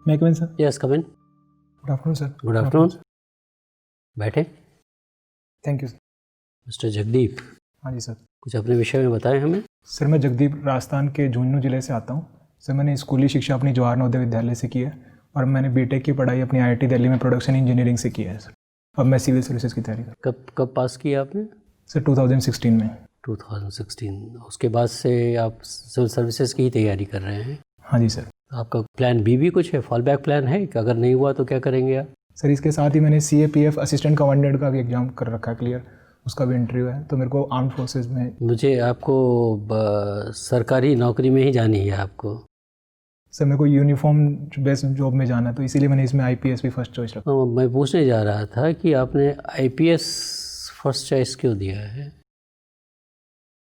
मैं come in sir? Yes, come in. Good afternoon sir. Good afternoon. बैठे। Thank you sir. Mister Jagdeep, हाँ जी sir. कुछ अपने विषय में बताएं हमें। सर मैं जगदीप राजस्थान के झुंझुनू ज़िले से आता हूँ। सर मैंने स्कूली शिक्षा अपनी जवाहर नवोदय विद्यालय से की है और मैंने बीटेक की पढ़ाई अपनी आईआईटी दिल्ली में प्रोडक्शन इंजीनियरिंग से की है सर। अब मैं सिविल सर्विसेज की तैयारी कर। कब पास किया आपने? सर 2016 में। 2016। उसके बाद से आप सिविल सर्विसेज की ही तैयारी कर रहे हैं? हाँ जी सर। आपका प्लान बी भी कुछ है, फॉल बैक प्लान है कि अगर नहीं हुआ तो क्या करेंगे आप? सर इसके साथ ही मैंने CAPF असिस्टेंट कमांडेंट का भी एग्ज़ाम कर रखा है क्लियर, उसका भी इंटरव्यू है। तो मेरे को आर्म फोर्सेज में। मुझे आपको सरकारी नौकरी में ही जानी है आपको? सर मेरे को यूनिफॉर्म बेस्ड जॉब में जाना है, तो इसीलिए मैंने इसमें IPS भी फर्स्ट चॉइस रखा। मैं पूछने जा रहा था कि आपने IPS फर्स्ट चॉइस क्यों दिया है?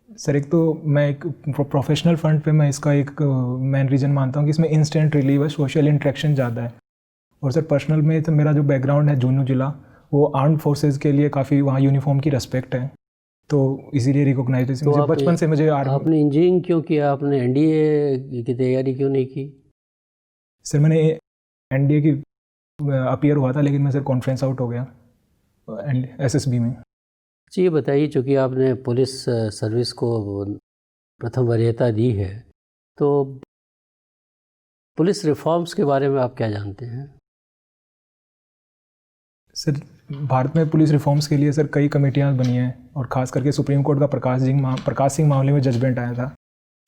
सर एक तो मैं एक प्रोफेशनल फ्रंट पे मैं इसका एक मेन रीज़न मानता हूँ कि इसमें इंस्टेंट रिलीव है, सोशल इंटरेक्शन ज़्यादा है। और सर पर्सनल में तो मेरा जो बैकग्राउंड है झुंझुनू जिला, वो आर्म्ड फोर्सेज के लिए काफ़ी वहाँ यूनिफॉर्म की रिस्पेक्ट है, तो इसीलिए रिकॉग्नाइजेशन मुझे बचपन से मुझे आपने इंजीनियरिंग क्यों किया? आपने NDA की तैयारी क्यों नहीं की? सर मैंने NDA की अपीयर हुआ था, लेकिन मैं सर कॉन्फ्रेंस आउट हो गया SSB में। जी, ये बताइए, चूँकि आपने पुलिस सर्विस को प्रथम वरीयता दी है, तो पुलिस रिफॉर्म्स के बारे में आप क्या जानते हैं? सर भारत में पुलिस रिफॉर्म्स के लिए सर कई कमेटियां बनी हैं, और ख़ास करके सुप्रीम कोर्ट का प्रकाश सिंह मामले में जजमेंट आया था।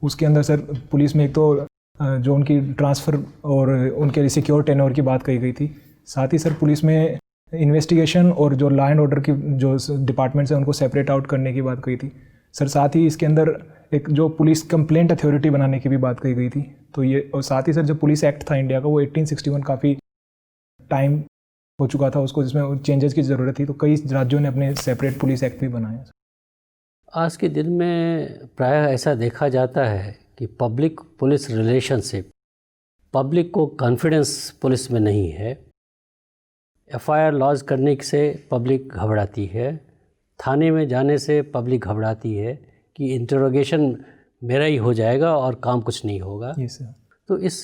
उसके अंदर सर पुलिस में एक तो जो उनकी ट्रांसफ़र और उनके सिक्योर टेन्योर की बात कही गई थी। साथ ही सर पुलिस में इन्वेस्टिगेशन और जो लॉ एंड ऑर्डर की जो डिपार्टमेंट्स हैं उनको सेपरेट आउट करने की बात कही थी सर। साथ ही इसके अंदर एक जो पुलिस कंप्लेंट अथॉरिटी बनाने की भी बात कही गई थी। तो ये, और साथ ही सर जो पुलिस एक्ट था इंडिया का, वो 1861 काफ़ी टाइम हो चुका था उसको, जिसमें चेंजेस की ज़रूरत थी, तो कई राज्यों ने अपने सेपरेट पुलिस एक्ट भी बनाए। आज के दिन में प्रायः ऐसा देखा जाता है कि पब्लिक पुलिस रिलेशनशिप, पब्लिक को कॉन्फिडेंस पुलिस में नहीं है। FIR लॉज करने से पब्लिक घबराती है, थाने में जाने से पब्लिक घबराती है कि इंटरोगेशन मेरा ही हो जाएगा और काम कुछ नहीं होगा। तो इस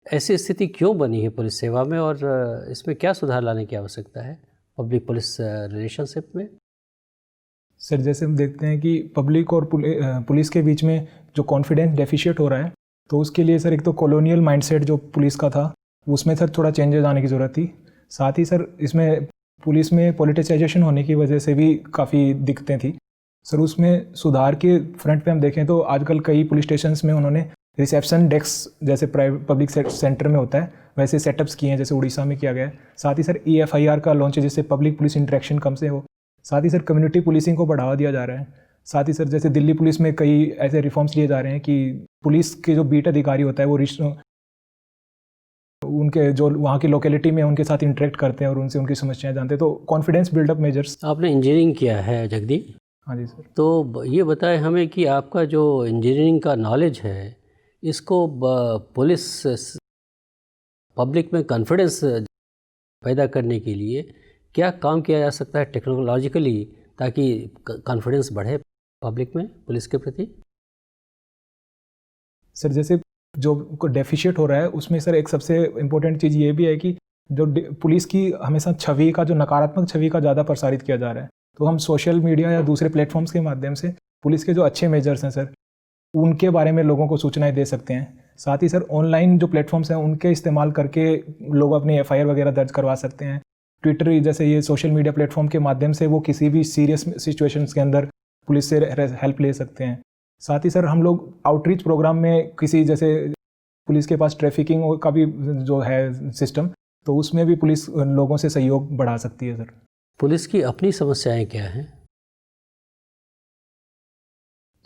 ऐसी स्थिति क्यों बनी है पुलिस सेवा में, और इसमें क्या सुधार लाने की आवश्यकता है पब्लिक पुलिस रिलेशनशिप में? सर जैसे हम देखते हैं कि पब्लिक और पुलिस के बीच में जो कॉन्फिडेंस डेफिशिएट हो रहा है, तो उसके लिए सर एक तो कॉलोनियल माइंडसेट जो पुलिस का था, उसमें सर थोड़ा चेंजेस आने की ज़रूरत थी। साथ ही सर इसमें पुलिस में पॉलिटिसाइजेशन होने की वजह से भी काफ़ी दिक्कतें थी सर। उसमें सुधार के फ्रंट पे हम देखें तो आजकल कई पुलिस स्टेशंस में उन्होंने रिसेप्शन डेस्क जैसे प्राइवेट पब्लिक सेंटर में होता है वैसे सेटअप्स किए हैं, जैसे उड़ीसा में किया गया है। साथ ही सर EFIR का लॉन्च है, जिससे पब्लिक पुलिस इंटरेक्शन कम से हो। साथ ही सर कम्युनिटी पुलिसिंग को बढ़ावा दिया जा रहा है। साथ ही सर जैसे दिल्ली पुलिस में कई ऐसे रिफॉर्म्स लिए जा रहे हैं कि पुलिस के जो बीट अधिकारी होता है वो उनके जो वहाँ की लोकेलिटी में उनके साथ इंटरेक्ट करते हैं और उनसे उनकी समस्याएं जानते हैं, तो कॉन्फिडेंस बिल्डअप मेजर्स। आपने इंजीनियरिंग किया है जगदीप? हाँ जी सर। तो ये बताएं हमें कि आपका जो इंजीनियरिंग का नॉलेज है, इसको पुलिस पब्लिक में कॉन्फिडेंस पैदा करने के लिए क्या काम किया जा सकता है टेक्नोलॉजिकली, ताकि कॉन्फिडेंस बढ़े पब्लिक में पुलिस के प्रति? सर जैसे जो डेफिशिएट हो रहा है उसमें सर एक सबसे इम्पोर्टेंट चीज़ ये भी है कि जो पुलिस की हमेशा छवि का, जो नकारात्मक छवि का ज़्यादा प्रसारित किया जा रहा है, तो हम सोशल मीडिया या दूसरे प्लेटफॉर्म्स के माध्यम से पुलिस के जो अच्छे मेजर्स हैं सर, उनके बारे में लोगों को सूचनाएं दे सकते हैं। साथ ही सर ऑनलाइन जो प्लेटफॉर्म्स हैं उनके इस्तेमाल करके लोग अपनी FIR वगैरह दर्ज करवा सकते हैं। ट्विटर जैसे ये सोशल मीडिया प्लेटफॉर्म के माध्यम से वो किसी भी सीरियस सिचुएशंस के अंदर पुलिस से हेल्प ले सकते हैं। साथ ही सर हम लोग आउटरीच प्रोग्राम में किसी, जैसे पुलिस के पास ट्रैफिकिंग का भी जो है सिस्टम, तो उसमें भी पुलिस लोगों से सहयोग बढ़ा सकती है सर। पुलिस की अपनी समस्याएं क्या हैं?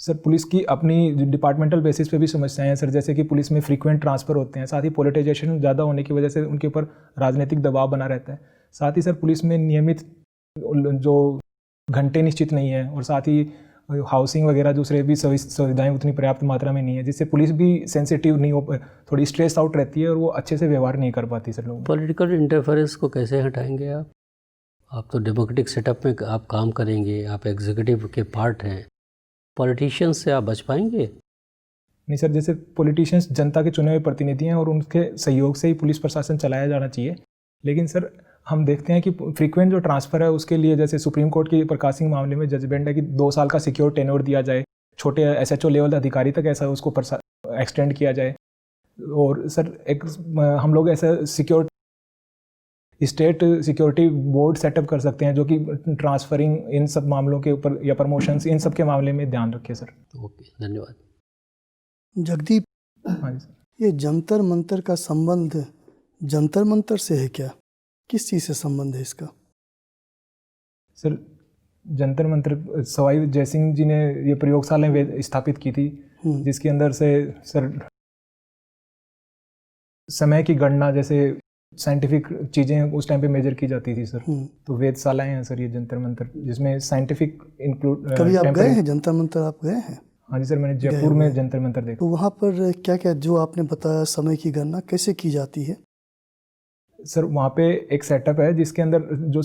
सर पुलिस की अपनी डिपार्टमेंटल बेसिस पे भी समस्याएं हैं सर, जैसे कि पुलिस में फ्रीक्वेंट ट्रांसफ़र होते हैं। साथ ही पॉलिटिजाइजेशन ज़्यादा होने की वजह से उनके ऊपर राजनीतिक दबाव बना रहता है। साथ ही सर पुलिस में नियमित जो घंटे निश्चित नहीं है, और साथ ही हाउसिंग वगैरह दूसरे भी सुविधाएं उतनी पर्याप्त मात्रा में नहीं है, जिससे पुलिस भी सेंसिटिव नहीं हो, थोड़ी स्ट्रेस आउट रहती है और वो अच्छे से व्यवहार नहीं कर पाती सर लोग। पॉलिटिकल इंटरफेरेंस को कैसे हटाएंगे आप? आप तो डेमोक्रेटिक सेटअप में आप काम करेंगे, आप एग्जीक्यूटिव के पार्ट हैं, पॉलिटिशियंस से आप बच पाएंगे? नहीं सर, जैसे पॉलिटिशियंस जनता के चुने हुए प्रतिनिधि हैं और उनके सहयोग से ही पुलिस प्रशासन चलाया जाना चाहिए। लेकिन सर हम देखते हैं कि फ्रीक्वेंट जो ट्रांसफ़र है उसके लिए जैसे सुप्रीम कोर्ट की प्रकाशिंग मामले में जजमेंट है कि 2 साल का सिक्योर टेन्योर दिया जाए, छोटे एसएचओ लेवल अधिकारी तक ऐसा उसको एक्सटेंड किया जाए। और सर एक हम लोग ऐसा secure state security board setup कर सकते हैं जो कि ट्रांसफरिंग इन सब मामलों के ऊपर या प्रमोशंस इन सब के मामले में ध्यान रखे सर। ओके, धन्यवाद। जगदीप, हाँ जी सर। ये जंतर मंतर का संबंध जंतर मंतर से है क्या? किस चीज़ से संबंध है इसका? सर जंतर मंतर सवाई जयसिंह जी ने ये प्रयोगशालाएं स्थापित की थी जिसके अंदर से सर समय की गणना जैसे साइंटिफिक चीज़ें उस टाइम पे मेजर की जाती थी सर। तो वेधशालाएं हैं सर ये जंतर मंतर, जिसमें साइंटिफिक इंक्लूड। कभी आप गए हैं जंतर मंतर? आप गए हैं? हाँ जी सर, मैंने जयपुर में जंतर मंतर देखा। तो वहाँ पर क्या क्या जो आपने बताया समय की गणना कैसे की जाती है? सर वहाँ पे एक सेटअप है जिसके अंदर जो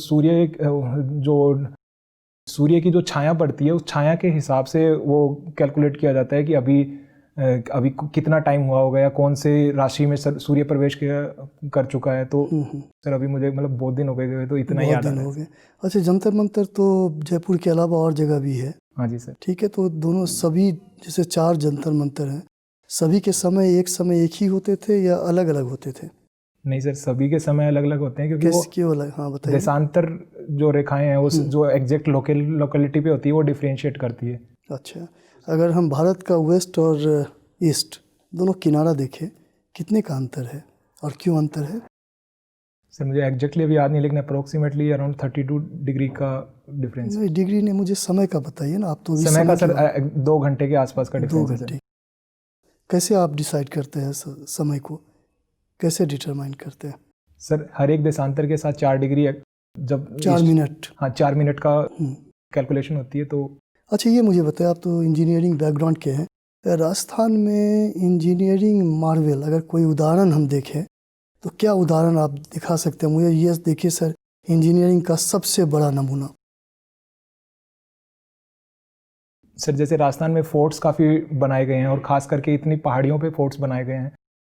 सूर्य की जो छाया पड़ती है उस छाया के हिसाब से वो कैलकुलेट किया जाता है कि अभी कितना टाइम हुआ होगा या कौन से राशि में सर सूर्य प्रवेश कर चुका है। तो सर अभी मुझे मतलब बहुत दिन हो गए तो इतना ही याद आ रहा है। अच्छा, जंतर मंतर तो जयपुर के अलावा और जगह भी है? हाँ जी सर। ठीक है, तो दोनों सभी जैसे 4 जंतर मंतर हैं, सभी के समय एक ही होते थे या अलग अलग होते थे? नहीं सर, सभी के समय अलग अलग होते हैं क्योंकि वो क्यों अलग? हाँ बताइए। देशांतर जो रेखाएं हैं उस जो एग्जैक्ट लोकेलिटी पे होती है वो डिफरेंशिएट करती है। अच्छा, अगर हम भारत का वेस्ट और ईस्ट दोनों किनारा देखें, कितने का अंतर है और क्यों अंतर है? सर मुझे एग्जैक्टली अभी याद नहीं, लेकिन अप्रोक्सीमेटली अराउंड 32 डिग्री का डिफरेंस। नहीं, डिग्री ने मुझे समय का बताइए ना। आप तो समय का सर 2 घंटे के आसपास का डिफरेंस है सर। कैसे आप डिसाइड करते हैं समय को, कैसे डिटरमाइन करते हैं? सर हर एक देशांतर के साथ 4 डिग्री जब 4 मिनट, हाँ 4 मिनट का कैलकुलेशन होती है। तो अच्छा ये मुझे बताएं, आप तो इंजीनियरिंग बैकग्राउंड के हैं, राजस्थान में इंजीनियरिंग मार्वल अगर कोई उदाहरण हम देखें तो क्या उदाहरण आप दिखा सकते हैं मुझे? ये देखिए सर, इंजीनियरिंग का सबसे बड़ा नमूना। सर जैसे राजस्थान में फोर्ट्स काफ़ी बनाए गए हैं और ख़ास करके इतनी पहाड़ियों पे फोर्ट्स बनाए गए हैं,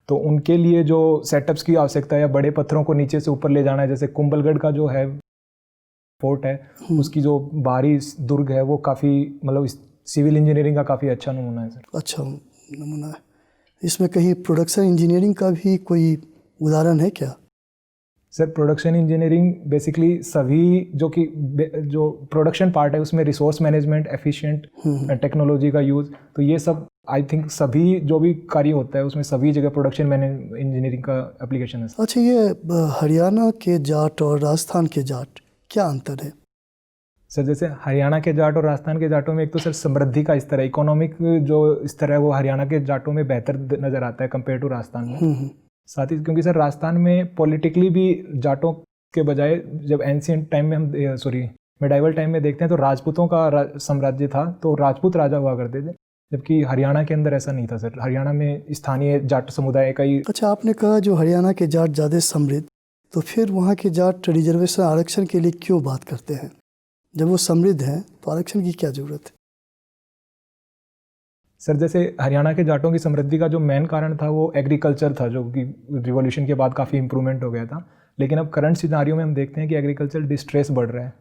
तो उनके लिए जो सेटअप्स की आवश्यकता है या बड़े पत्थरों को नीचे से ऊपर ले जाना है, जैसे कुंभलगढ़ का जो है फोर्ट है उसकी जो बाहरी दुर्ग है वो काफ़ी मतलब सिविल इंजीनियरिंग का काफ़ी अच्छा नमूना है सर। अच्छा नमूना है। इसमें कहीं प्रोडक्शन इंजीनियरिंग का भी कोई उदाहरण है क्या? सर प्रोडक्शन इंजीनियरिंग बेसिकली सभी जो प्रोडक्शन पार्ट है उसमें रिसोर्स मैनेजमेंट, एफिशिएंट टेक्नोलॉजी का यूज़, तो ये सब आई थिंक सभी जो भी कार्य होता है उसमें सभी जगह प्रोडक्शन इंजीनियरिंग का एप्लीकेशन है। अच्छा, ये हरियाणा के जाट और राजस्थान के जाट क्या अंतर है? सर जैसे हरियाणा के जाट और राजस्थान के जाटों में एक तो सर समृद्धि का स्तर है, इकोनॉमिक जो स्तर है वो हरियाणा के जाटों में बेहतर नज़र आता है कंपेयर टू राजस्थान में। साथ ही क्योंकि सर राजस्थान में पॉलिटिकली भी जाटों के बजाय जब एंशिएंट टाइम में हम मिडाइवल टाइम में देखते हैं तो राजपूतों का साम्राज्य था, तो राजपूत राजा हुआ करते थे, जबकि हरियाणा के अंदर ऐसा नहीं था सर। हरियाणा में स्थानीय जाट समुदाय का ही। अच्छा, आपने कहा जो हरियाणा के जाट ज़्यादा समृद्ध, तो फिर वहाँ के जाट रिजर्वेशन आरक्षण के लिए क्यों बात करते हैं? जब वो समृद्ध हैं तो आरक्षण की क्या ज़रूरत है? सर जैसे हरियाणा के जाटों की समृद्धि का जो मेन कारण था वो एग्रीकल्चर था, जो कि रिवॉल्यूशन के बाद काफ़ी इंप्रूवमेंट हो गया था। लेकिन अब करंट सिनारियो में हम देखते हैं कि एग्रीकल्चर डिस्ट्रेस बढ़ रहा है,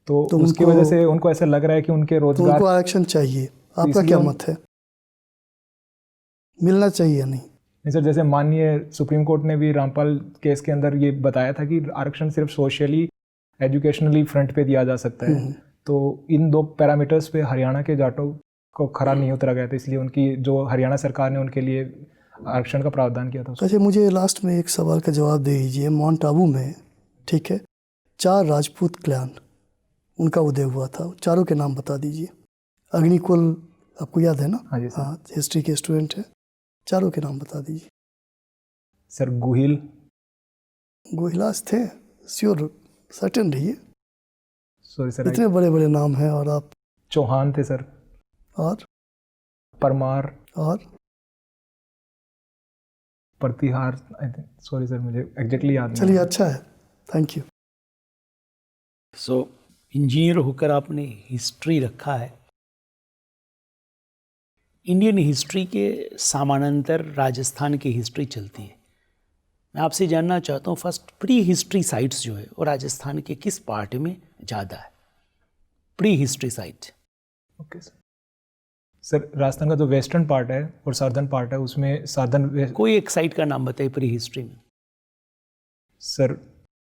तो उसकी वजह से उनको ऐसा लग रहा है कि उनके रोजगार, तो उनको आरक्षण चाहिए। आपका क्या मत है, मिलना चाहिए या नहीं? नहीं सर, जैसे माननीय सुप्रीम कोर्ट ने भी रामपाल केस के अंदर ये बताया था कि आरक्षण सिर्फ सोशली एजुकेशनली फ्रंट पे दिया जा सकता है। तो इन 2 पैरामीटर्स पे हरियाणा के जाटों को खरा नहीं उतरा गया था, इसलिए उनकी जो हरियाणा सरकार ने उनके लिए आरक्षण का प्रावधान किया था। अच्छा, मुझे लास्ट में एक सवाल का जवाब दे दीजिए। माउंट आबू में, ठीक है, 4 राजपूत क्लैन उनका उदय हुआ था, चारों के नाम बता दीजिए। अग्निकुल आपको याद है ना? हाँ जी सर। हाँ, हिस्ट्री के स्टूडेंट है, चारों के नाम बता दीजिए। सर गोहिलास थे, श्योर, सर्टेन रहिए। सॉरी सर, इतने बड़े बड़े नाम हैं। और आप? चौहान थे सर, और परमार और प्रतिहार, सॉरी सर मुझे एग्जैक्टली याद नहीं। चलिए, अच्छा है, थैंक यू। इंजीनियर होकर आपने हिस्ट्री रखा है, इंडियन हिस्ट्री के समानांतर राजस्थान की हिस्ट्री चलती है। मैं आपसे जानना चाहता हूँ फर्स्ट प्री हिस्ट्री साइट्स जो है वो राजस्थान के किस पार्ट में ज़्यादा है? Pre history site. Okay sir, Rajasthan का जो वेस्टर्न पार्ट है और साउदर्न पार्ट है उसमें कोई एक साइट का नाम बताइए प्री हिस्ट्री में। सर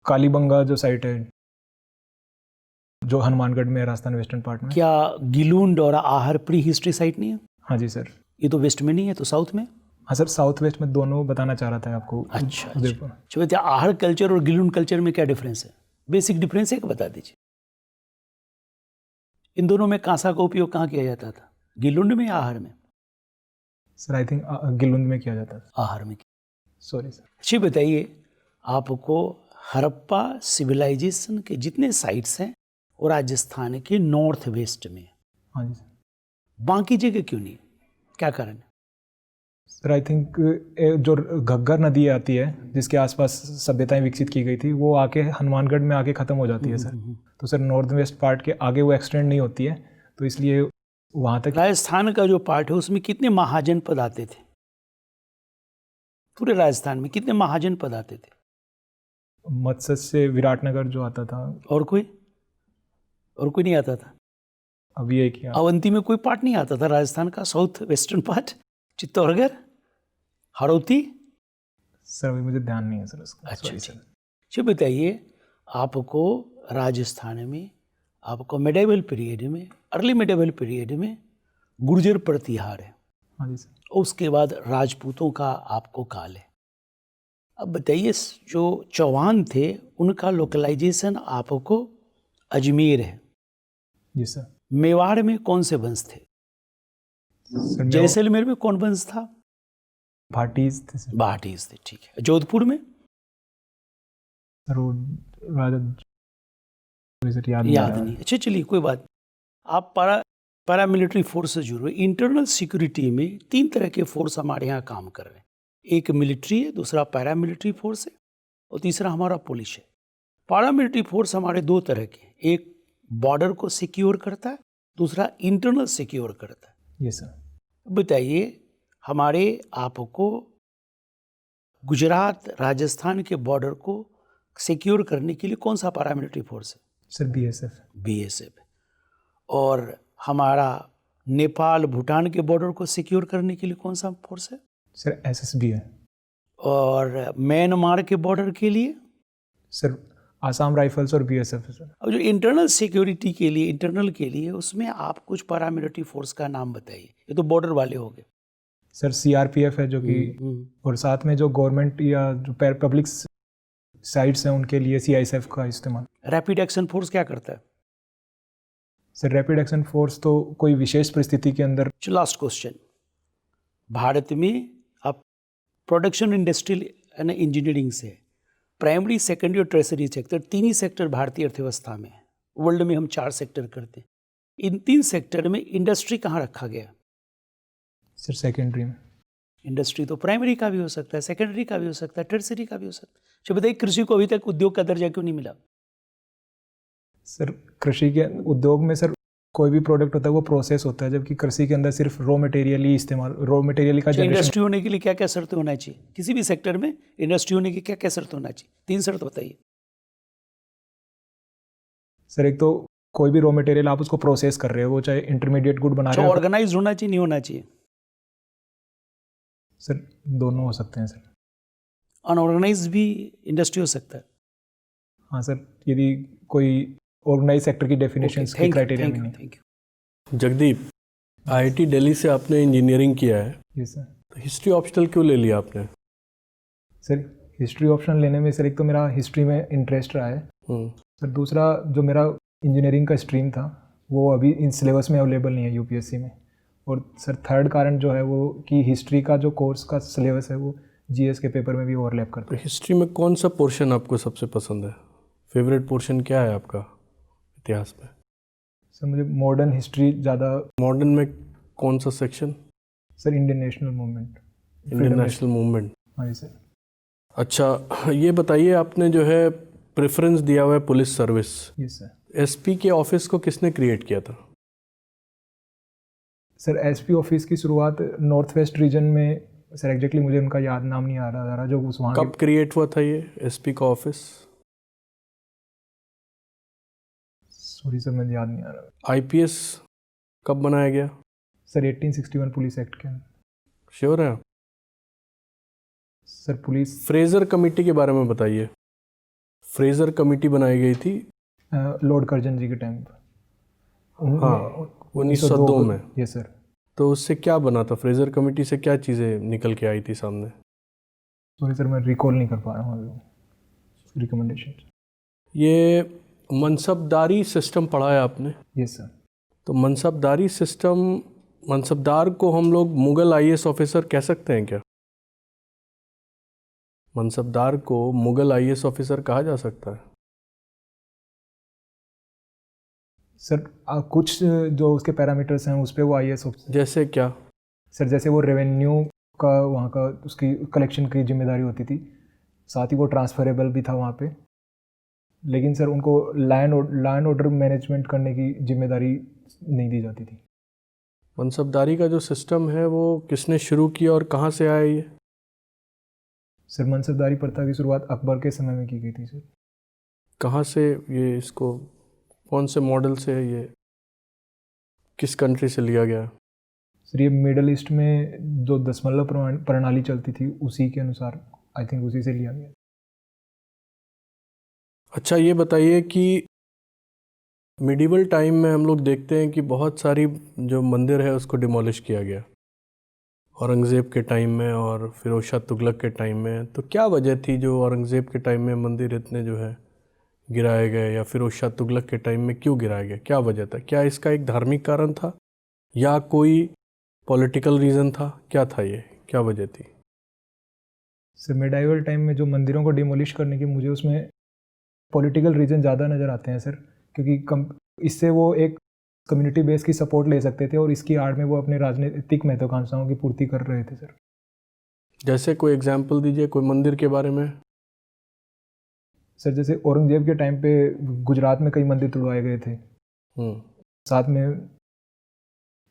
कालीबंगा जो साइट है जो हनुमानगढ़ में है राजस्थान वेस्टर्न पार्ट में। क्या गिलुंड और आहर प्री हिस्ट्री साइट नहीं है? हाँ जी सर। ये तो वेस्ट में नहीं है, तो साउथ में? हाँ सर, साउथ वेस्ट में दोनों बताना चाह रहा था आपको। अच्छा उदयपुर। अच्छा, आहर कल्चर और गिलुंड कल्चर में क्या डिफरेंस है? बेसिक डिफरेंस है कि बता दीजिए। इन दोनों में कांसा का उपयोग कहाँ किया जाता था, गिलुंड में या आहर में? सर आई थिंक गिलुंद में किया जाता था। आहर में। Sorry sir. अच्छी बताइए, आपको हड़प्पा सिविलाइजेशन के जितने साइट्स हैं वो राजस्थान के नॉर्थ वेस्ट में, हाँ जी सर। बाकी जगह क्यों नहीं, क्या कारण है? सर आई थिंक जो घग्गर नदी आती है जिसके आसपास सभ्यताएं विकसित की गई थी वो आके हनुमानगढ़ में आके ख़त्म हो जाती है सर। तो सर नॉर्थ वेस्ट पार्ट के आगे वो एक्सटेंड नहीं होती है, तो इसलिए वहाँ तक। राजस्थान का जो पार्ट है उसमें कितने महाजनपद आते थे? पूरे राजस्थान में कितने महाजनपद आते थे? मत्स्य से विराटनगर जो आता था। और कोई नहीं आता था? अभी एक ही। अवंती में कोई पार्ट नहीं आता था राजस्थान का, south western part, Chittorgarh, Hadoti? Sir अभी मुझे ध्यान नहीं है सर उसका। अच्छा सर। अच्छा बताइए, आपको राजस्थान में आपको मेडिवल पीरियड में, अर्ली मेडिवल पीरियड में गुर्जर प्रतिहार है। हाँ जी सर। और उसके बाद राजपूतों का आपको काल है। अब बताइए, जो चौहान थे उनका लोकलाइजेशन आपको अजमेर है। जी सर। मेवाड़ में कौन से वंश थे? जैसलमेर में कौन वंश था? भाटीज थे सर। भाटीज थे, ठीक है। जोधपुर में? याद नहीं। अच्छा चलिए कोई बात। आप पैरामिलिट्री फोर्स से जुड़े। इंटरनल सिक्योरिटी में 3 तरह के फोर्स हमारे यहाँ काम कर रहे हैं। एक मिलिट्री है, दूसरा पैरामिलिट्री फोर्स है और तीसरा हमारा पुलिस है। पैरामिलिट्री फोर्स हमारे 2 तरह के, एक बॉर्डर को सिक्योर करता है, दूसरा इंटरनल सिक्योर करता है। Yes sir. बताइए, हमारे आपको गुजरात राजस्थान के बॉर्डर को सिक्योर करने के लिए कौन सा पैरामिलिट्री फोर्स है? Sir BSF. बीएसएफ। और हमारा नेपाल भूटान के बॉर्डर को सिक्योर करने के लिए कौन सा फोर्स है? सर एसएसबी है। और म्यांमार के बॉर्डर के लिए? सर आसाम राइफल्स और बीएसएफ है सर। और जो इंटरनल सिक्योरिटी के लिए, इंटरनल के लिए, उसमें आप कुछ पैरामिलिट्री फोर्स का नाम बताइए। ये तो बॉर्डर वाले हो गए। सर सीआरपीएफ है जो कि, और साथ में जो गवर्नमेंट या जो पब्लिक साइट्स हैं उनके लिए सीआईएसएफ का इस्तेमाल। रैपिड एक्शन फोर्स क्या करता है? सर रैपिड एक्शन फोर्स तो कोई विशेष परिस्थिति के अंदर। लास्ट क्वेश्चन, भारत में आप प्रोडक्शन इंडस्ट्रियल एंड इंजीनियरिंग से प्राइमरी, सेकेंडरी और टर्सरी सेक्टर, 3 ही सेक्टर भारतीय अर्थव्यवस्था में है। वर्ल्ड में हम 4 सेक्टर करते हैं। इन 3 सेक्टर में इंडस्ट्री कहाँ रखा गया? सर सेकेंडरी में। इंडस्ट्री तो प्राइमरी का भी हो सकता है, सेकेंडरी का भी हो सकता है, टर्सरी का भी हो सकता है। अच्छा बताइए, कृषि को अभी तक उद्योग का दर्जा क्यों नहीं मिला? सर कृषि के उद्योग में सर कोई भी प्रोडक्ट होता है वो प्रोसेस होता है, जबकि कृषि के अंदर सिर्फ रॉ मटेरियल ही इस्तेमाल, रॉ मटेरियल का जनरेशन। इंडस्ट्री होने के लिए क्या क्या शर्त होना चाहिए? किसी भी सेक्टर में इंडस्ट्री होने की क्या क्या शर्त होना चाहिए? 3 शर्त बताइए। सर एक तो कोई भी रॉ मटेरियल आप उसको प्रोसेस कर रहे हो, वो चाहे इंटरमीडिएट गुड बना रहे हो। ऑर्गेनाइज होना चाहिए, नहीं होना चाहिए? सर दोनों हो सकते हैं सर। अनऑर्गेनाइज भी इंडस्ट्री हो सकता है? हाँ सर, यदि कोई ऑर्गेनाइज सेक्टर की डेफिनेशन के क्राइटेरिया में नहीं। Thank you. Jagdeep, IIT Delhi से आपने इंजीनियरिंग किया है। Yes sir. तो हिस्ट्री ऑप्शनल क्यों ले लिया आपने? सर हिस्ट्री ऑप्शनल लेने में सर एक तो मेरा हिस्ट्री में इंटरेस्ट रहा है। सर दूसरा जो मेरा इंजीनियरिंग का स्ट्रीम था वो अभी इन सिलेबस में अवेलेबल नहीं है यूपीएससी में। और सर थर्ड कारण जो है वो कि हिस्ट्री का जो कोर्स का सिलेबस है वो जीएस के पेपर में भी ओवरलैप करता है। तो हिस्ट्री में कौन सा पोर्शन आपको सबसे पसंद है? फेवरेट पोर्शन क्या है आपका इतिहास में? सर मुझे मॉडर्न हिस्ट्री ज़्यादा। मॉडर्न में कौन सा section? Sir Indian national movement. Indian national movement. हाँ जी सर। अच्छा ये बताइए, आपने जो है प्रेफरेंस दिया हुआ है police service. Yes sir. SP के ऑफिस को किसने क्रिएट किया था? सर एसपी ऑफिस की शुरुआत नॉर्थ वेस्ट रीजन में, सर एग्जैक्टली मुझे उनका याद नाम नहीं आ रहा जो उस वहाँ कब क्रिएट हुआ था ये एसपी का ऑफिस? सॉरी सर मुझे याद नहीं आ रहा। आईपीएस कब बनाया गया? सर 1861 पुलिस एक्ट के अंदर। श्योर है आप? सर पुलिस फ्रेजर कमेटी के बारे में बताइए। फ्रेजर कमेटी बनाई गई थी लॉर्ड कर्जन जी के टाइम पर। हाँ, 1902 में। Yes sir. तो उससे क्या बना था? फ्रेजर कमेटी से क्या चीज़ें निकल के आई थी सामने? सॉरी सर मैं रिकॉल नहीं कर पा रहा हूँ रिकमेंडेशन। ये मनसबदारी सिस्टम पढ़ा है आपने? Yes sir. तो मनसबदारी सिस्टम, मनसबदार को हम लोग मुगल आईएएस ऑफिसर कह सकते हैं क्या? मनसबदार को मुगल आईएएस ऑफिसर कहा जा सकता है? सर कुछ जो उसके पैरामीटर्स हैं उस पे वो आईएएस ऑफिसर। जैसे क्या? सर जैसे वो रेवेन्यू का वहाँ का उसकी कलेक्शन की जिम्मेदारी होती थी, साथ ही वो ट्रांसफरेबल भी था वहाँ पे। लेकिन सर उनको लैंड ऑर्डर मैनेजमेंट करने की जिम्मेदारी नहीं दी जाती थी। मनसबदारी का जो सिस्टम है वो किसने शुरू किया और कहाँ से आया ये? सर मनसबदारी प्रथा की शुरुआत अकबर के समय में की गई थी सर। कहाँ से ये, इसको कौन से मॉडल से है ये, किस कंट्री से लिया गया? सर ये मिडल ईस्ट में जो दशमलव प्रणाली चलती थी उसी के अनुसार आई थिंक उसी से लिया गया। अच्छा ये बताइए कि मिडिवल टाइम में हम लोग देखते हैं कि बहुत सारी जो मंदिर है उसको डिमोलिश किया गया औरंगज़ेब के टाइम में और फिरोज शाह तुगलक के टाइम में। तो क्या वजह थी जो औरंगज़ेब के टाइम में मंदिर इतने जो है गिराए गए, या फिरोज शाह तुगलक के टाइम में क्यों गिराया गया? क्या वजह था? क्या इसका एक धार्मिक कारण था या कोई पॉलिटिकल रीज़न था? क्या था ये, क्या वजह थी? सर मिडाइवल टाइम में जो मंदिरों को डिमोलिश करने की मुझे उसमें पॉलिटिकल रीजन ज़्यादा नज़र आते हैं सर, क्योंकि इससे वो एक कम्युनिटी बेस की सपोर्ट ले सकते थे और इसकी आड़ में वो अपने राजनीतिक महत्वाकांक्षाओं की पूर्ति कर रहे थे सर। जैसे कोई एग्जाम्पल दीजिए कोई मंदिर के बारे में। सर जैसे औरंगजेब के टाइम पे गुजरात में कई मंदिर तुड़वाए गए थे। साथ में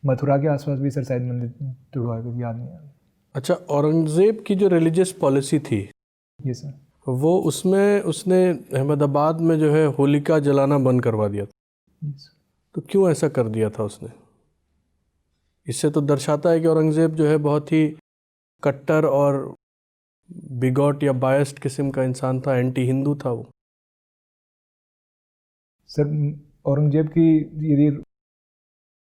मथुरा के आसपास भी सर शायद मंदिर तुड़वाए गए, याद नहीं आ रहा। अच्छा, औरंगज़ेब की जो रिलीजियस पॉलिसी थी, ये सर, वो उसमें उसने अहमदाबाद में जो है होलिका जलाना बंद करवा दिया था। तो क्यों ऐसा कर दिया था उसने? इससे तो दर्शाता है कि औरंगज़ेब जो है बहुत ही कट्टर और बिगॉट या बायस्ड किस्म का इंसान था, एंटी हिंदू था वो। सर औरंगजेब की यदि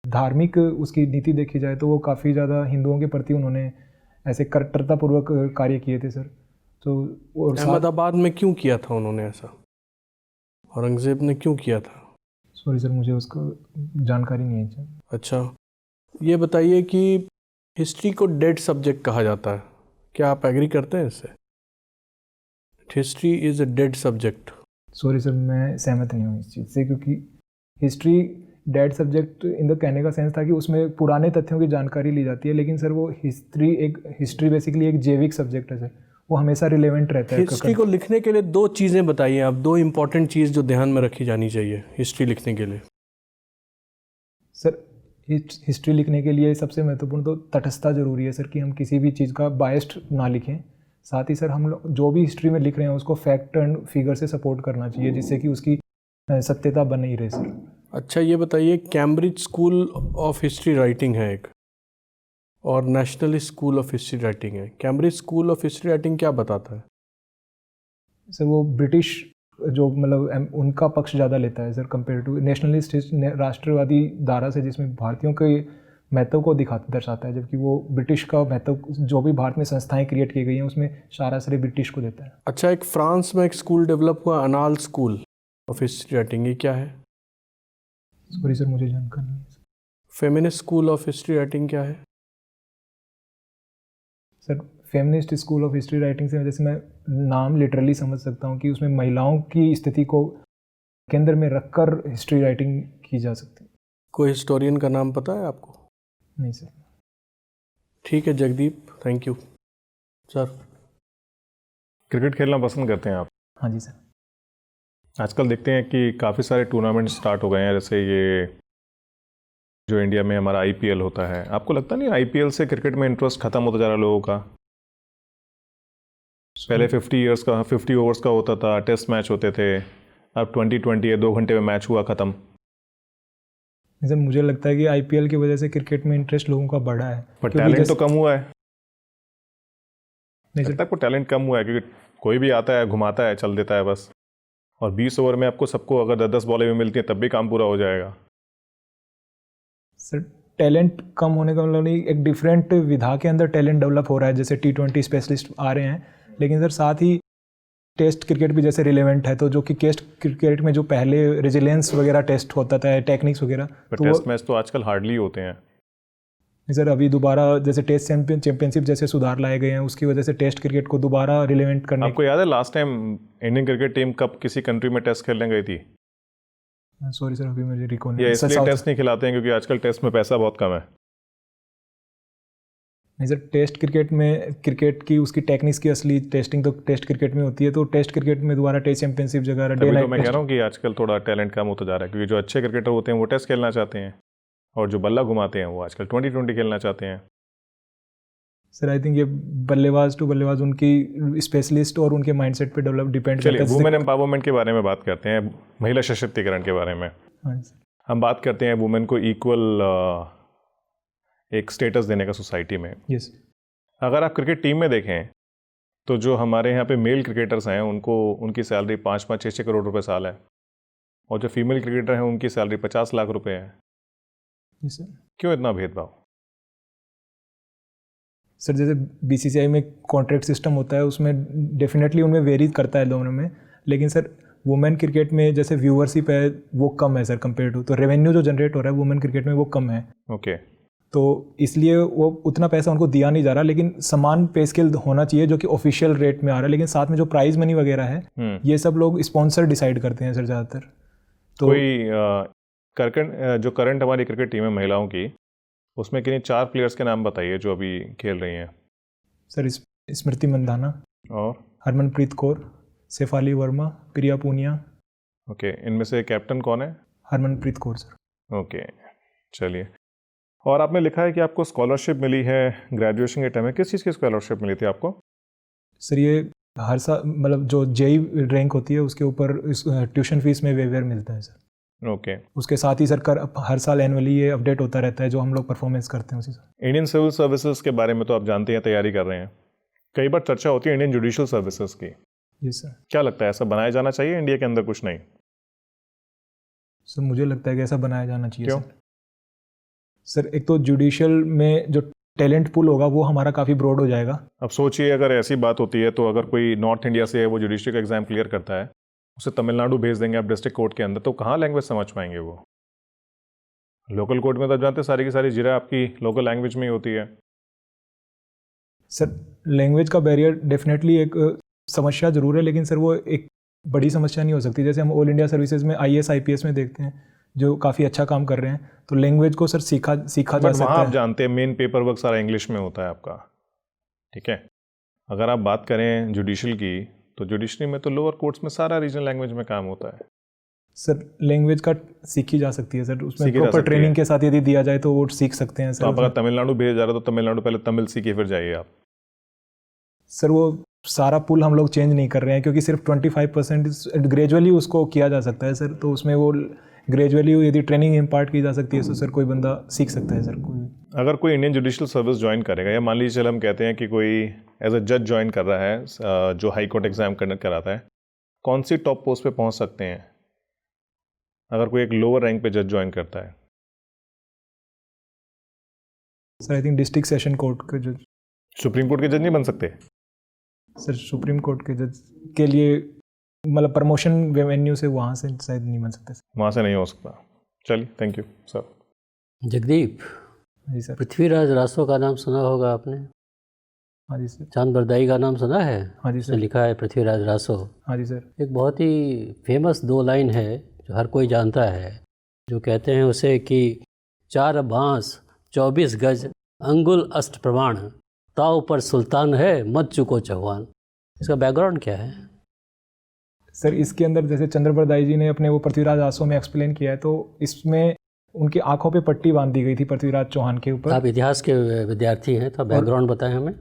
धार्मिक उसकी नीति देखी जाए तो वो काफ़ी ज़्यादा हिंदुओं के प्रति उन्होंने ऐसे कट्टरतापूर्वक कार्य किए थे सर। तो और अहमदाबाद में क्यों किया था उन्होंने ऐसा? औरंगज़ेब ने क्यों किया था? सॉरी सर मुझे उसको जानकारी नहीं है सर। अच्छा, ये बताइए कि हिस्ट्री को डेड सब्जेक्ट कहा जाता है, क्या आप एग्री करते हैं इससे? History is a dead subject. Sorry sir मैं सहमत नहीं हूँ इस चीज़ से, क्योंकि history dead subject in the कहने का सेंस था कि उसमें पुराने तथ्यों की जानकारी ली जाती है, लेकिन सर वो हिस्ट्री बेसिकली एक जैविक सब्जेक्ट है सर, वो हमेशा रिलेवेंट रहता है। हिस्ट्री को लिखने के लिए दो चीज़ें बताइए आप, दो इम्पॉर्टेंट चीज़ जो ध्यान में रखी जानी चाहिए हिस्ट्री लिखने के लिए। सर हिस्ट्री लिखने के लिए सबसे महत्वपूर्ण तो तटस्थता जरूरी है सर, कि हम किसी भी चीज़ का बायस्ड ना लिखें। साथ ही सर हम लोग जो भी हिस्ट्री में लिख रहे हैं उसको फैक्ट एंड फिगर से सपोर्ट करना चाहिए, जिससे कि उसकी सत्यता बन नहीं रहे सर। अच्छा ये बताइए, Cambridge school of history writing है एक और national school of history writing है। Cambridge school of history writing क्या बताता है? सर वो ब्रिटिश जो मतलब उनका पक्ष ज़्यादा लेता है सर कंपेयर टू नेशनलिस्ट राष्ट्रवादी धारा से, जिसमें भारतीयों के महत्व को दर्शाता है, जबकि वो ब्रिटिश का महत्व जो भी भारत में संस्थाएं क्रिएट की गई हैं उसमें सारा श्रेय ब्रिटिश को देता है। अच्छा, एक फ्रांस में एक स्कूल डेवलप हुआ अनाल स्कूल ऑफ हिस्ट्री राइटिंग, ये क्या है? सॉरी सर मुझे जानकारी नहीं है। Feminist school of history writing क्या है? Sir feminist school of history writing से जैसे मैं नाम लिटरली समझ सकता हूँ कि उसमें महिलाओं की स्थिति को केंद्र में रखकर हिस्ट्री राइटिंग की जा सकती है। कोई हिस्टोरियन का नाम पता है आपको? नहीं सर। ठीक है Jagdeep, thank you sir. Cricket खेलना पसंद करते हैं आप? हाँ जी सर। आजकल देखते हैं कि काफ़ी सारे टूर्नामेंट स्टार्ट हो गए हैं, जैसे ये जो इंडिया में हमारा आईपीएल होता है, आपको लगता नहीं आईपीएल से क्रिकेट में इंटरेस्ट खत्म होता जा रहा है लोगों का? पहले 50 ओवर्स का होता था, टेस्ट मैच होते थे, अब 20 है, 2 घंटे में मैच हुआ ख़त्म। सर मुझे लगता है कि आईपीएल की वजह से क्रिकेट में इंटरेस्ट लोगों का बढ़ा है, पर क्योंकि टैलेंट तो जैसे- कम हुआ है। नहीं सर, लगता है आपको टैलेंट कम हुआ है, क्योंकि कोई भी आता है, घुमाता है, चल देता है बस। और 20 ओवर में आपको सबको अगर 10-10 बॉलें भी मिलती हैं तब भी काम पूरा हो जाएगा। सर टैलेंट कम होने का मतलब नहीं, एक डिफरेंट विधा के अंदर टैलेंट डेवलप हो रहा है, जैसे T20 स्पेशलिस्ट आ रहे हैं, लेकिन सर साथ ही टेस्ट क्रिकेट भी जैसे रिलेवेंट है, तो जो कि टेस्ट क्रिकेट में जो पहले रेजिलेंस वगैरह टेस्ट होता था, टेक्निक्स वगैरह, पर तो टेस्ट मैच तो आजकल हार्डली होते हैं। सर अभी दोबारा जैसे टेस्ट चैंपियनशिप जैसे सुधार लाए गए हैं, उसकी वजह से टेस्ट क्रिकेट को दोबारा रिलेवेंट करने आपको याद है last time Indian cricket team कब किसी कंट्री में टेस्ट खेलने गई थी? सॉरी सर अभी मुझे रिकॉल या नहीं इसलिए टेस्ट नहीं खिलाते हैं क्योंकि आजकल टेस्ट में पैसा बहुत कम है? नहीं सर, टेस्ट क्रिकेट में क्रिकेट की उसकी टेक्निक्स की असली टेस्टिंग तो टेस्ट क्रिकेट में होती है, तो टेस्ट क्रिकेट में दोबारा टेस्ट चैंपियनशिप जगह तभी तो मैं कह रहा हूँ कि आजकल थोड़ा टैलेंट कम होता जा रहा है, क्योंकि जो अच्छे क्रिकेटर होते हैं वो टेस्ट खेलना चाहते हैं, और जो बल्ला घुमाते हैं वो आजकल 20 खेलना चाहते हैं। सर आई थिंक ये बल्लेबाज टू बल्लेबाज उनकी स्पेशलिस्ट और उनके माइंडसेट पे डेवलप डिपेंड चलिए करता है। वुमेन एम्पावरमेंट के बारे में बात करते हैं, महिला सशक्तिकरण के बारे में हाँ सर, हम बात करते हैं। वुमेन को इक्वल एक स्टेटस देने का सोसाइटी में। यस अगर आप क्रिकेट टीम में देखें तो जो हमारे यहाँ पे मेल क्रिकेटर्स हैं उनको उनकी सैलरी 5-5, 6-6 करोड़ रुपए साल है, और जो फीमेल क्रिकेटर हैं उनकी सैलरी 50 लाख रुपए है। Yes sir. क्यों इतना भेदभाव? सर जैसे बीसीसीआई में कॉन्ट्रैक्ट सिस्टम होता है, उसमें डेफिनेटली उनमें वेरी करता है दोनों में, लेकिन सर वुमेन क्रिकेट में जैसे व्यूअरशिप है वो कम है सर कंपेयर टू, तो रेवेन्यू जो जनरेट हो रहा है वुमेन क्रिकेट में वो कम है, ओके। तो इसलिए वो उतना पैसा उनको दिया नहीं जा रहा, लेकिन समान पे स्केल होना चाहिए जो कि ऑफिशियल रेट में आ रहा है, लेकिन साथ में जो प्राइज मनी वगैरह है ये सब लोग स्पॉन्सर डिसाइड करते हैं सर ज़्यादातर। तो कोई जो करंट हमारी क्रिकेट टीम है महिलाओं की, उसमें किन्हीं 4 प्लेयर्स के नाम बताइए जो अभी खेल रही हैं। सर स्मृति मंदाना, और हरमनप्रीत कौर, शेफाली वर्मा, प्रिया पूनिया। ओके, इनमें से कैप्टन कौन है? हरमनप्रीत कौर सर। ओके, चलिए। और आपने लिखा है कि आपको स्कॉलरशिप मिली है ग्रेजुएशन के टाइम में। किस चीज़ की स्कॉलरशिप मिली थी आपको? सर ये हर साल मतलब जो जेई रैंक होती है उसके ऊपर ट्यूशन फीस में वेवर मिलता है सर। ओके। उसके साथ ही सर हर साल एनुअली ये अपडेट होता रहता है जो हम लोग परफॉर्मेंस करते हैं उसी से। इंडियन सिविल सर्विसेज के बारे में तो आप जानते हैं, तैयारी कर रहे हैं। कई बार चर्चा होती है इंडियन जुडिशियल सर्विसेज की। जी सर। क्या लगता है ऐसा बनाया जाना चाहिए इंडिया के अंदर? कुछ नहीं सर मुझे लगता है कि ऐसा बनाया जाना चाहिए। क्यों? सर एक तो जुडिशियल में जो टैलेंट पूल होगा वो हमारा काफ़ी ब्रॉड हो जाएगा। अब सोचिए अगर ऐसी बात होती है तो अगर कोई नॉर्थ इंडिया से है, वो जुडिशरी का एग्जाम क्लियर करता है, उसे तमिलनाडु भेज देंगे आप डिस्ट्रिक्ट कोर्ट के अंदर, तो कहाँ लैंग्वेज समझ पाएंगे वो? लोकल कोर्ट में तो जानते सारी की सारी जिरा आपकी लोकल लैंग्वेज में ही होती है। सर लैंग्वेज का बैरियर डेफिनेटली एक समस्या जरूर है, लेकिन सर वो एक बड़ी समस्या नहीं हो सकती। जैसे हम ऑल इंडिया सर्विसेज में IAS IPS में देखते हैं जो काफ़ी अच्छा काम कर रहे हैं, तो लैंग्वेज को सर सीखा जा सकता वहाँ आप है। जानते हैं मेन पेपर वर्क सारा इंग्लिश में होता है आपका, ठीक है। अगर आप बात करें जुडिशल की, तो जुडिशरी में तो लोअर कोर्ट्स में सारा रीजनल लैंग्वेज में काम होता है। सर लैंग्वेज का सीखी जा सकती है सर, उसमें सीखी जा प्रॉपर सकती ट्रेनिंग है। के साथ यदि दिया जाए तो वो सीख सकते हैं तो आप सर। अगर तमिलनाडु भेज जा रहे हो तो तमिलनाडु पहले तमिल सीखिए फिर जाइए आप। सर वो सारा पुल हम लोग चेंज नहीं कर रहे हैं, क्योंकि सिर्फ 25% ग्रेजुअली उसको किया जा सकता है सर, तो उसमें वो ग्रेजुअली यदि ट्रेनिंग इम्पार्ट की जा सकती है तो सर कोई बंदा सीख सकता है सर। कोई अगर कोई इंडियन जुडिशियल सर्विस ज्वाइन करेगा, या मान लीजिए चल हम कहते हैं कि कोई एज अ जज ज्वाइन कर रहा है जो हाई कोर्ट एग्जाम कराता है, कौन सी टॉप पोस्ट पे पहुंच सकते हैं अगर कोई एक लोअर रैंक पे जज ज्वाइन करता है? Sir I think district session court के जज। सुप्रीम कोर्ट के जज नहीं बन सकते? सर सुप्रीम कोर्ट के जज के लिए मतलब प्रमोशन वेन्यू से वहाँ से शायद नहीं बन सकते। वहाँ से नहीं हो सकता। चलिए, थैंक यू सर। जगदीप, जी सर। पृथ्वीराज रासो का नाम सुना होगा आपने? हाँ जी सर। चांद बरदाई का नाम सुना है? हाँ जी उसने सर। लिखा है पृथ्वीराज रासो। हाँ जी सर। एक बहुत ही फेमस 2 लाइन है जो हर कोई जानता है, जो कहते हैं उसे कि 4 बांस 24 गज अंगुल अष्ट प्रमाण, ताव पर सुल्तान है मत चुको चौहान। इसका बैकग्राउंड क्या है? सर इसके अंदर जैसे चंद्रबरदाई जी ने अपने वो पृथ्वीराज आसो में एक्सप्लेन किया है, तो इसमें उनकी आंखों पे पट्टी बांध दी गई थी पृथ्वीराज चौहान के ऊपर। आप इतिहास के विद्यार्थी हैं, तो बैकग्राउंड बताएं हमें।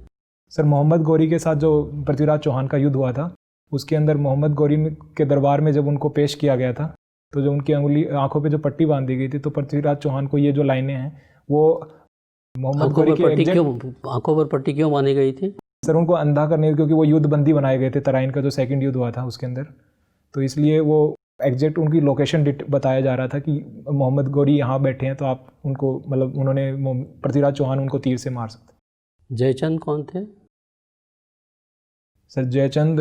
सर मोहम्मद गौरी के साथ जो पृथ्वीराज चौहान का युद्ध हुआ था, उसके अंदर मोहम्मद गौरी के दरबार में जब उनको पेश किया गया था, तो जो उनकी आंखों पे जो पट्टी बांध दी गई थी, तो पृथ्वीराज चौहान को ये जो लाइनें हैं वो मोहम्मद गौरी के आंखों पर पट्टी क्यों बांधी गई थी? सर उनको अंधा करने, क्योंकि वो युद्ध बंदी बनाए गए थे तराइन का जो सेकंड युद्ध हुआ था उसके अंदर, तो इसलिए वो एग्जैक्ट उनकी लोकेशन बताया जा रहा था कि मोहम्मद गौरी यहाँ बैठे हैं, तो आप उनको मतलब उन्होंने पृथ्वीराज चौहान उनको तीर से मार सकते। जयचंद कौन थे? सर जयचंद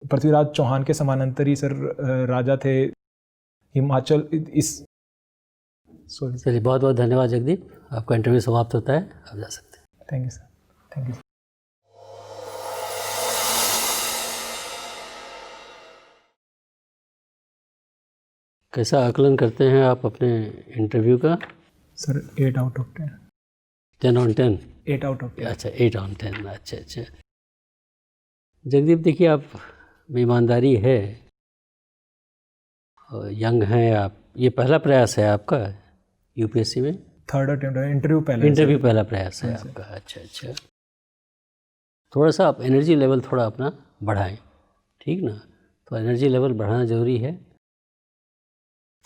पृथ्वीराज चौहान के समानांतर ही सर राजा थे हिमाचल इस सॉरी। चलिए, बहुत बहुत धन्यवाद जगदीप, आपका इंटरव्यू समाप्त होता है, आप जा सकते हैं। Thank you sir, thank you. कैसा आकलन करते हैं आप अपने इंटरव्यू का? Sir 8 out of 10। 10 on 10? 8 out of 10। अच्छा, 8 on 10, अच्छा। जगदीप देखिए, आप में ईमानदारी है, यंग हैं आप, ये पहला प्रयास है आपका यूपीएससी में? थर्ड अटेम्प्ट है, इंटरव्यू पहला प्रयास है आपका। अच्छा। थोड़ा सा आप एनर्जी लेवल थोड़ा अपना बढ़ाएं, ठीक ना? तो एनर्जी लेवल बढ़ाना ज़रूरी है।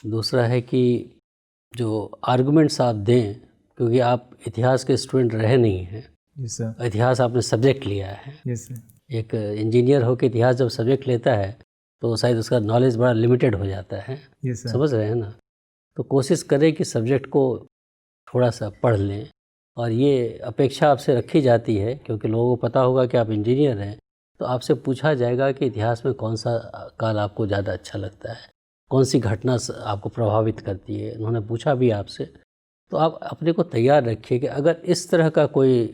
दूसरा है कि जो आर्गुमेंट्स आप दें, क्योंकि आप इतिहास के स्टूडेंट रहे नहीं हैं। Yes sir. इतिहास आपने सब्जेक्ट लिया है। Yes sir. एक इंजीनियर होकर इतिहास जब सब्जेक्ट लेता है तो शायद उसका नॉलेज बड़ा लिमिटेड हो जाता है। Yes sir. समझ रहे हैं ना? तो कोशिश करें कि सब्जेक्ट को थोड़ा सा पढ़ लें, और ये अपेक्षा आपसे रखी जाती है क्योंकि लोगों को पता होगा कि आप इंजीनियर हैं, तो आपसे पूछा जाएगा कि इतिहास में कौन सा काल आपको ज़्यादा अच्छा लगता है, कौन सी घटना आपको प्रभावित करती है। उन्होंने पूछा भी आपसे, तो आप अपने को तैयार रखिए कि अगर इस तरह का कोई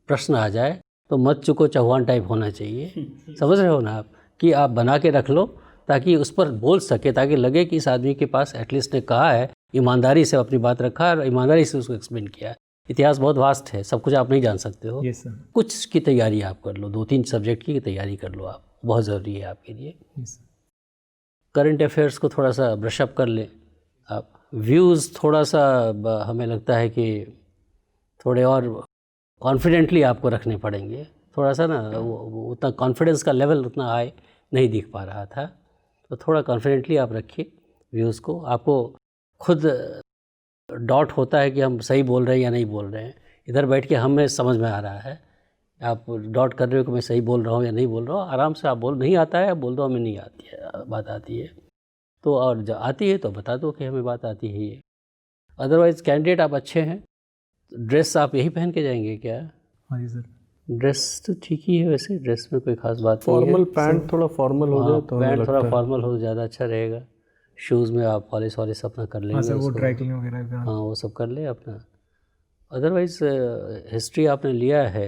प्रश्न आ जाए तो मत चुको चौहान टाइप होना चाहिए। समझ रहे हो ना आप, कि आप बना के रख लो ताकि उस पर बोल सके, ताकि लगे कि इस आदमी के पास एटलीस्ट ने कहा है, ईमानदारी से अपनी बात रखा और ईमानदारी से उसको एक्सप्लेन किया। इतिहास बहुत वास्ट है, सब कुछ आप नहीं जान सकते हो। Yes sir. कुछ की तैयारी आप कर लो, 2-3 सब्जेक्ट की तैयारी कर लो आप, बहुत ज़रूरी है आपके लिए। यस। करंट अफेयर्स को थोड़ा सा ब्रशअप कर लें आप। व्यूज़ थोड़ा सा हमें लगता है कि थोड़े और कॉन्फिडेंटली आपको रखने पड़ेंगे। थोड़ा सा ना वो उतना कॉन्फिडेंस का लेवल उतना हाई नहीं दिख पा रहा था, तो थोड़ा कॉन्फिडेंटली आप रखिए व्यूज़ को। आपको खुद डाउट होता है कि हम सही बोल रहे हैं या नहीं बोल रहे हैं, इधर बैठ के हमें समझ में आ रहा है। आप डाउट कर रहे हो कि मैं सही बोल रहा हूँ या नहीं बोल रहा हूँ, आराम से आप बोल, नहीं आता है आप बोल दो हमें नहीं आती है, बात आती है तो, और जब आती है तो बता दो कि हमें बात आती है ये। अदरवाइज़ कैंडिडेट आप अच्छे हैं। ड्रेस आप यही पहन के जाएंगे क्या? हाँ जी सर। ड्रेस तो ठीक ही है वैसे, ड्रेस में कोई खास बात नहीं है। फॉर्मल पैंट थोड़ा फॉर्मल हो जाए तो पैंट थोड़ा फॉर्मल हो ज़्यादा अच्छा रहेगा। शूज़ में आप पॉलिश वॉलिश अपना कर लेंगे। हाँ सर, वो ड्राई क्लीनिंग वगैरह। हाँ, वो सब कर ले अपना। अदरवाइज़ हिस्ट्री आपने लिया है,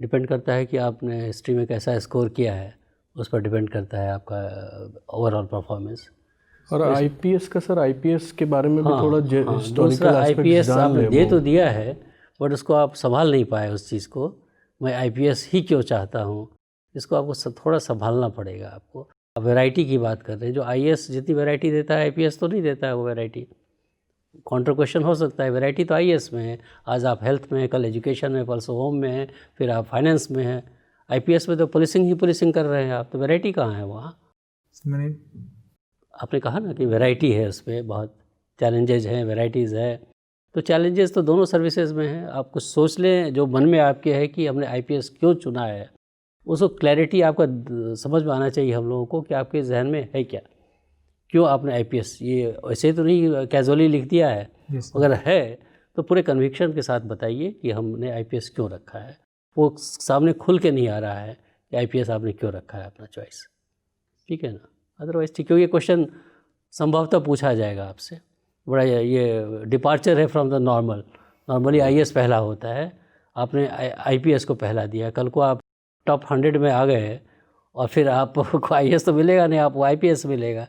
डिपेंड करता है कि आपने हिस्ट्री में कैसा स्कोर किया है, उस पर डिपेंड करता है आपका ओवरऑल परफॉर्मेंस। और आईपीएस का सर, आईपीएस के बारे में भी थोड़ा दूसरा आईपीएस आपने दे तो दिया है, बट उसको आप संभाल नहीं पाए उस चीज़ को। मैं आईपीएस ही क्यों चाहता हूँ, इसको आपको थोड़ा संभालना पड़ेगा आपको। अब वैरायटी की बात कर रहे हैं, जो आईएएस जितनी वैरायटी देता है आईपीएस तो नहीं देता है वो वैरायटी। काउंटर क्वेश्चन हो सकता है, वैरायटी तो आईएएस में है। आज आप हेल्थ में हैं, कल एजुकेशन में, परसों होम में हैं, फिर आप फाइनेंस में हैं। आईपीएस में तो पुलिसिंग ही पुलिसिंग कर रहे हैं आप, तो वैरायटी कहाँ है वहाँ? मैंने आपने कहा ना कि वैरायटी है, उसमें बहुत चैलेंजेज हैं, वैराइटीज़ है। तो चैलेंजेस तो दोनों सर्विसेज में हैं। आप कुछ सोच लें जो मन में आपके है कि हमने आईपीएस क्यों चुना है, उसको क्लैरिटी आपका समझ में आना चाहिए हम लोगों को कि आपके जहन में है क्या, क्यों आपने आईपीएस, ये ऐसे तो नहीं कैजुअली लिख दिया है। अगर है तो पूरे कन्विक्शन के साथ बताइए कि हमने आईपीएस क्यों रखा है। वो सामने खुल के नहीं आ रहा है कि आईपीएस आपने क्यों रखा है अपना चॉइस, ठीक है ना? अदरवाइज ठीक, क्योंकि ये क्वेश्चन संभवतः पूछा जाएगा आपसे। बड़ा ये डिपार्चर है from the normal. Normally IAS पहला होता है, आपने आईपीएस को पहला दिया। कल को आप टॉप 100 में आ गए और फिर आपको आईएएस तो मिलेगा नहीं, आपको आईपीएस मिलेगा।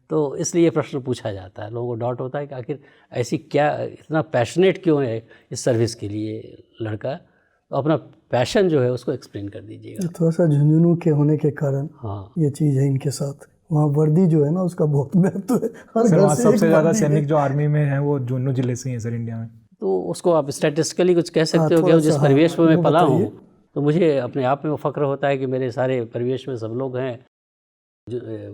तो इसलिए प्रश्न पूछा जाता है, लोगों को डाउट होता है कि आखिर ऐसी क्या, इतना पैशनेट क्यों है इस सर्विस के लिए लड़का। तो अपना पैशन जो है उसको एक्सप्लेन कर दीजिएगा। थोड़ा सा झुंझुनू के होने के कारण हाँ, ये चीज़ है इनके साथ, वहाँ वर्दी जो है ना उसका बहुत महत्व है। हर सर घर वहाँ से एक सबसे ज़्यादा वर्दी है। सैनिक जो आर्मी में है वो झुंझुनू जिले से ही है सर इंडिया में। तो उसको आप स्टैटिस्टिकली कुछ कह सकते हो थोड़ा कि जिस सा, परिवेश में वो मैं पला हूँ, बताइए। तो मुझे अपने आप में वो फ़ख्र होता है कि मेरे सारे परिवेश में सब लोग हैं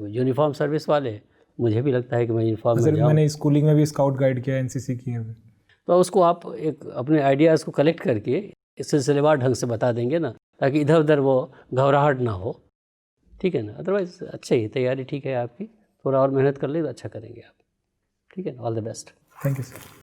यूनिफॉर्म सर्विस वाले। मुझे भी लगता है कि मैं यूनिफॉर्म में सर जाऊँ। मैंने स्कूलिंग में भी स्काउट गाइड किया, एनसीसी की है। तो उसको आप एक अपने आइडियाज़ को कलेक्ट करके इस सिलसिलेवार ढंग से बता देंगे ना, ताकि इधर उधर वो घबराहट ना हो, ठीक है ना। अदरवाइज़ अच्छा ही तैयारी ठीक है आपकी, थोड़ा और मेहनत कर ले तो अच्छा करेंगे आप, ठीक है ना। All the best. Thank you sir.